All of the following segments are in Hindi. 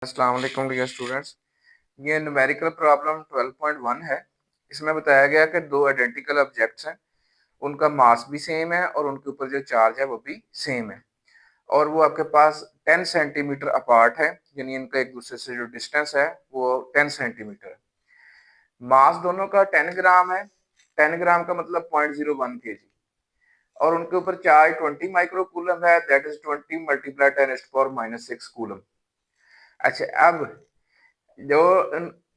अस्सलाम वालेकुम डियर स्टूडेंट्स। ये न्यूमेरिकल प्रॉब्लम 12.1 है। इसमें बताया गया कि दो आइडेंटिकल ऑब्जेक्ट्स हैं, उनका मास भी सेम है और उनके ऊपर जो चार्ज है वो भी सेम है और वो आपके पास 10 सेंटीमीटर अपार्ट है, यानी इनका एक दूसरे से जो डिस्टेंस है वो 10 सेंटीमीटर है। मास दोनों का 10 ग्राम है। 10 ग्राम का मतलब 0.01 केजी और उनके ऊपर चार्ज 20 माइक्रो कूलम है, दैट इज 20 मल्टीप्लाई 10⁻⁶ कूलम। अच्छा, अब जो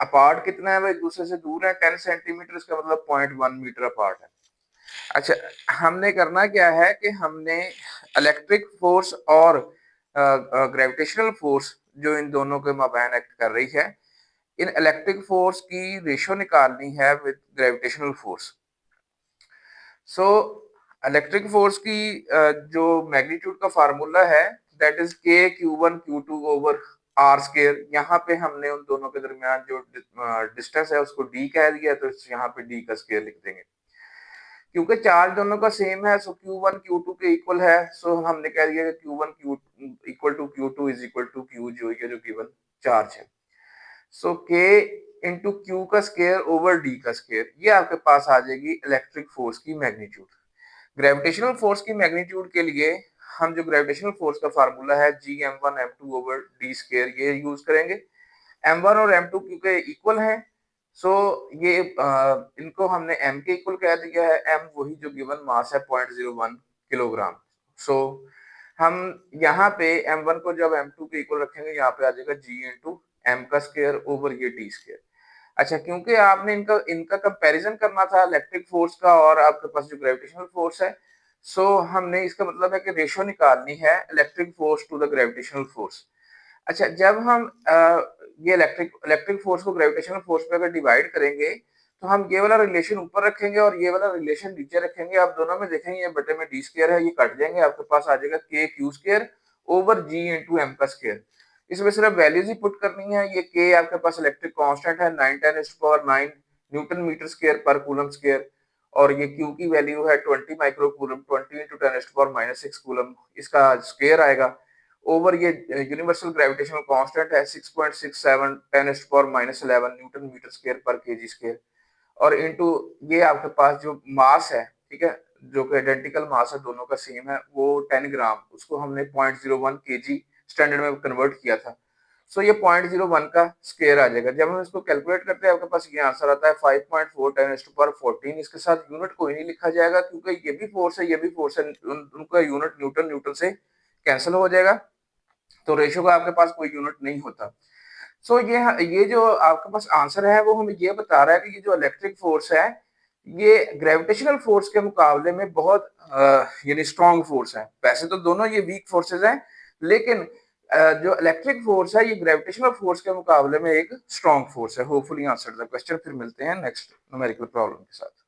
अपार्ट कितना है वो एक दूसरे से दूर है 10 सेंटीमीटर, इसका मतलब 0.1 मीटर अपार्ट है। अच्छा, हमने करना क्या है कि हमने इलेक्ट्रिक फोर्स और ग्रेविटेशनल फोर्स जो इन दोनों के माबैन एक्ट कर रही है, इन इलेक्ट्रिक फोर्स की रेशो निकालनी है with gravitational force. So electric force की जो मैग्नीट्यूड का फार्मूला है दैट इज के Q1 Q2 over are square. यहाँ पे हमने उन दोनों के दरमियान जो डिस्टेंस है उसको डी कह दिया, तो यहाँ पे डी का स्केयर लिख देंगे। क्योंकि चार्ज दोनों का सेम है, सो Q1 Q2 के इक्वल है, सो हमने कह दिया कि Q1 Q equal to Q2 is equal to Q जो गिवन चार्ज है। सो K इंटू Q का स्केयर ओवर D का स्केयर, ये आपके पास आ जाएगी इलेक्ट्रिक फोर्स की मैग्नीट्यूड। ग्रेविटेशनल फोर्स की मैग्नीट्यूड के लिए हम जो ग्रेविटेशनल फोर्स का फार्मूला है Gm1 m2 over d square, ये यूज करेंगे। m1 और m2 क्योंकि इक्वल हैं, सो ये इनको हमने m के इक्वल कह दिया है। m वही जो गिवन मास है 0.01 किलोग्राम। सो हम यहाँ पे m1 को जब m2 के इक्वल रखेंगे, यहाँ पे आ जाएगा g इंटू m का स्केयर ओवर ये d स्केयर। अच्छा, क्योंकि आपने इनका इनका कंपैरिजन करना था इलेक्ट्रिक फोर्स का और आपके पास जो ग्रेविटेशनल फोर्स है, सो हमने इसका मतलब है कि रेशो निकालनी है electric force to the gravitational force. अच्छा, जब हम ये इलेक्ट्रिक फोर्स को ग्रेविटेशनल फोर्स पे अगर डिवाइड करेंगे तो हम ये वाला रिलेशन ऊपर रखेंगे और ये वाला रिलेशन नीचे रखेंगे। आप दोनों में देखेंगे ये बटे में डी स्क्वायर है, ये कट जाएंगे, आपके पास आ जाएगा के क्यू स्क्वायर ओवर जी इंटू एम का स्क्वायर। इसमें सिर्फ वैल्यूज ही पुट करनी है। ये के आपके पास इलेक्ट्रिक कांस्टेंट है 9×10⁹ न्यूटन मीटर स्क्वायर पर कूलम स्क्वायर और ये क्यू की वैल्यू है 20 माइक्रो कूलम 20 इंटू 10⁻⁶ कूलम, इसका स्क्वायर आएगा ओवर ये यूनिवर्सल ग्रेविटेशनल कांस्टेंट है 6.67 10⁻11 न्यूटन मीटर स्क्वायर पर केजी स्क्वायर और इनटू ये आपके पास जो मास है, ठीक है, जो कि आइडेंटिकल मास है, दोनों का सेम है, वो 10 ग्राम, उसको हमने 0.01 केजी स्टैंडर्ड में कन्वर्ट किया था। सो ये 0.01 का स्क्वायर आ जाएगा। जब हम इसको कैलकुलेट करते हैं आपके पास ये आंसर आता है 5.4 10⁻14। इसके साथ यूनिट कोई नहीं लिखा जाएगा क्योंकि ये भी फोर्स है, ये भी फोर्स है, उनका यूनिट न्यूटन न्यूटन से कैंसिल हो जाएगा, तो रेशियो का आपके पास कोई यूनिट नहीं होता। सो ये जो आपके पास आंसर है वो हमें ये बता रहा है कि ये जो इलेक्ट्रिक फोर्स है ये ग्रेविटेशनल फोर्स के मुकाबले में बहुत यानी स्ट्रॉन्ग फोर्स है। वैसे तो दोनों ये वीक फोर्सेस हैं, लेकिन जो इलेक्ट्रिक फोर्स है ये ग्रेविटेशनल फोर्स के मुकाबले में एक स्ट्रॉन्ग फोर्स है। Hopefully answer the question. फिर मिलते हैं नेक्स्ट न्यूमेरिकल प्रॉब्लम के साथ।